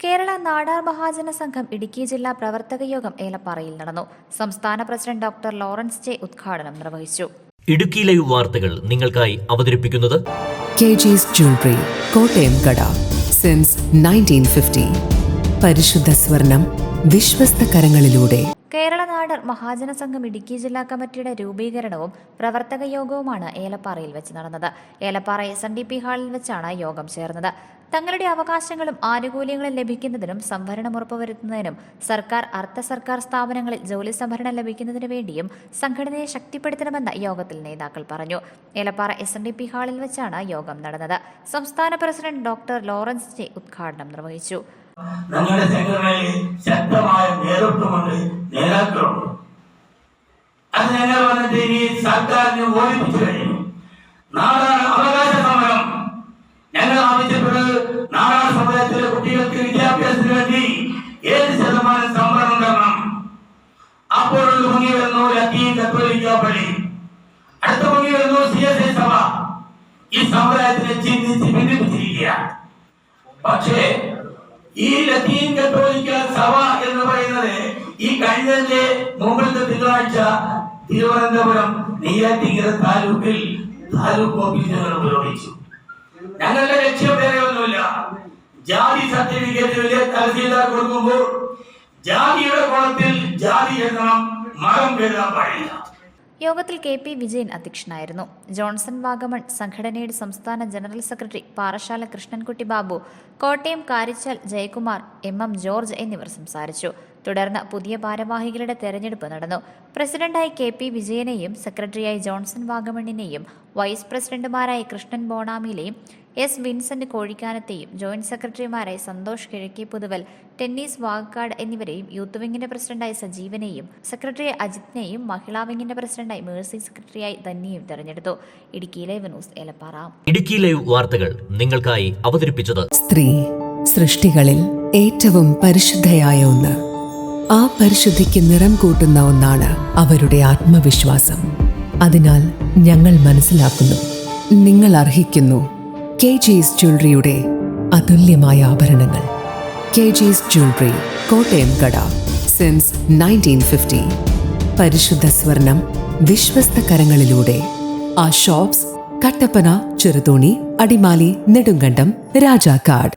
കേരള നാടാർ മഹാജന സംഘം ഇടുക്കി ജില്ലാ പ്രവർത്തക യോഗം ഏലപ്പാറയിൽ നടന്നു. സംസ്ഥാന പ്രസിഡന്റ് ഡോക്ടർ ലോറൻസ് ജെ ഉദ്ഘാടനം നിർവഹിച്ചു. ഇടുക്കി ലൈവ് വാർത്തകൾ നിങ്ങൾക്കായി അവതരിപ്പിക്കുന്നത് KG's Jewelry, കോട്ടയം കട സിൻസ് 1950. പരിശുദ്ധ സ്വർണം വിശ്വസ്ത കരങ്ങളിലൂടെ. കേരള നാടാർ മഹാജന സംഘം ഇടുക്കി ജില്ലാ കമ്മിറ്റിയുടെ രൂപീകരണവും പ്രവർത്തക യോഗവുമാണ് ഏലപ്പാറയിൽ വെച്ച് നടന്നത്. ഏലപ്പാറ SNDP ഹാളിൽ വെച്ചാണ് യോഗം ചേർന്നത്. തങ്ങളുടെ അവകാശങ്ങളും ആനുകൂല്യങ്ങളും ലഭിക്കുന്നതിനും സംവരണം ഉറപ്പുവരുത്തുന്നതിനും സർക്കാർ അർദ്ധ സർക്കാർ സ്ഥാപനങ്ങളിൽ ജോലി സംവരണം ലഭിക്കുന്നതിനു വേണ്ടിയും സംഘടനയെ ശക്തിപ്പെടുത്തണമെന്ന് യോഗത്തിൽ നേതാക്കൾ പറഞ്ഞു. ഏലപ്പാറ SNDP ഹാളിൽ വെച്ചാണ് യോഗം നടന്നത്. സംസ്ഥാന പ്രസിഡന്റ് ഡോക്ടർ ലോറൻസ് ജെ ഉദ്ഘാടനം നിർവഹിച്ചു. ഞങ്ങളുടെ സംഘടനയിൽ ശക്തമായ നേതൃത്വമുണ്ട്, നേതാക്കളുണ്ട്. അത് ഞങ്ങൾ വന്നിട്ട് ഇനി സർക്കാരിനെ ഓർമ്മിപ്പിച്ചു കഴിഞ്ഞു. നാടാർ അവകാശ സമരം ഞങ്ങൾ ആവശ്യപ്പെട്ടത് നാടാർ സമുദായത്തിലെ കുട്ടികൾക്ക് വിദ്യാഭ്യാസത്തിന് വേണ്ടി 7% സംവരണം തരണം. അപ്പോഴുള്ള മുങ്ങി വരുന്നു ലത്തീൻ കത്തോലിക്ക പള്ളി, അടുത്ത മുങ്ങി വരുന്നു CSI സഭ. ഈ സമുദായത്തിനെ ചിന്തിച്ച് ഭിന്നിപ്പിച്ചിരിക്കുക. പക്ഷേ ഈ ലത്തീൻ കത്തോലിക്ക സഭ എന്ന് പറയുന്നത് ഈ കഴിഞ്ഞ മുമ്പത്തെ തിങ്കളാഴ്ച തിരുവനന്തപുരം നെയ്യാറ്റിൻകര താലൂക്കിൽ താലൂക്ക് ഓഫീസുകൾ ഉപയോഗിച്ചു. ഞങ്ങളുടെ ലക്ഷ്യം വേറെ ഒന്നുമില്ല. ജാതി സർട്ടിഫിക്കറ്റ് തഹസീൽദാർ കൊടുക്കുമ്പോൾ ജാതിയുടെ കോളത്തിൽ ജാതി എഴുതണം, മതം എഴുതാൻ പാടില്ല. യോഗത്തിൽ KP വിജയൻ അധ്യക്ഷനായിരുന്നു. ജോൺസൺ വാഗമൺ, സംഘടനയുടെ സംസ്ഥാന general secretary Parassala Krishnankutty Babu, Kottayam Karichal Jayakumar, MM George എന്നിവർ സംസാരിച്ചു. തുടർന്ന് പുതിയ ഭാരവാഹികളുടെ തെരഞ്ഞെടുപ്പ് നടന്നു. പ്രസിഡന്റായി KP വിജയനെയും സെക്രട്ടറിയായി ജോൺസൺ വാഗമണിനെയും വൈസ് പ്രസിഡന്റുമാരായി കൃഷ്ണൻ ബോണാമിയിലെയും S വിൻസെന്റ് കോഴിക്കാനത്തെയും ജോയിന്റ് സെക്രട്ടറിമാരായി സന്തോഷ് കിഴക്കേപ്പുതുവൽ, ടെന്നീസ് വാഗക്കാട് എന്നിവരെയും യൂത്ത് വിങ്ങിന്റെ പ്രസിഡന്റായി സജീവനെയും സെക്രട്ടറിയായി അജിത്തിനെയും മഹിളാ വിങ്ങിന്റെ പ്രസിഡന്റായി മേഴ്സി, സെക്രട്ടറിയായി ധന്യയും തെരഞ്ഞെടുത്തു. Idukki live news Elappara. Idukki live വാർത്തകൾ നിങ്ങൾക്കായി അവതരിപ്പിച്ചത് സ്ത്രീ സൃഷ്ടികളിൽ ഏറ്റവും പരിശുദ്ധയായ ഒന്ന്. ആ പരിശുദ്ധിക്ക് നിറം കൂട്ടുന്ന ഒന്നാണ് അവരുടെ ആത്മവിശ്വാസം. അതിനാൽ ഞങ്ങൾ മനസ്സിലാക്കുന്നു, നിങ്ങൾ അർഹിക്കുന്നു KG's ജ്വല്ലറിയുടെ അതുല്യമായ ആഭരണങ്ങൾ. KG's Jewelry, കോട്ടയം കട സിൻസ് 1950. പരിശുദ്ധ സ്വർണം വിശ്വസ്ത കരങ്ങളിലൂടെ. ആ ഷോപ്സ് കട്ടപ്പന, ചെറുതോണി, അടിമാലി, നെടുങ്കണ്ടം, രാജാക്കാട്.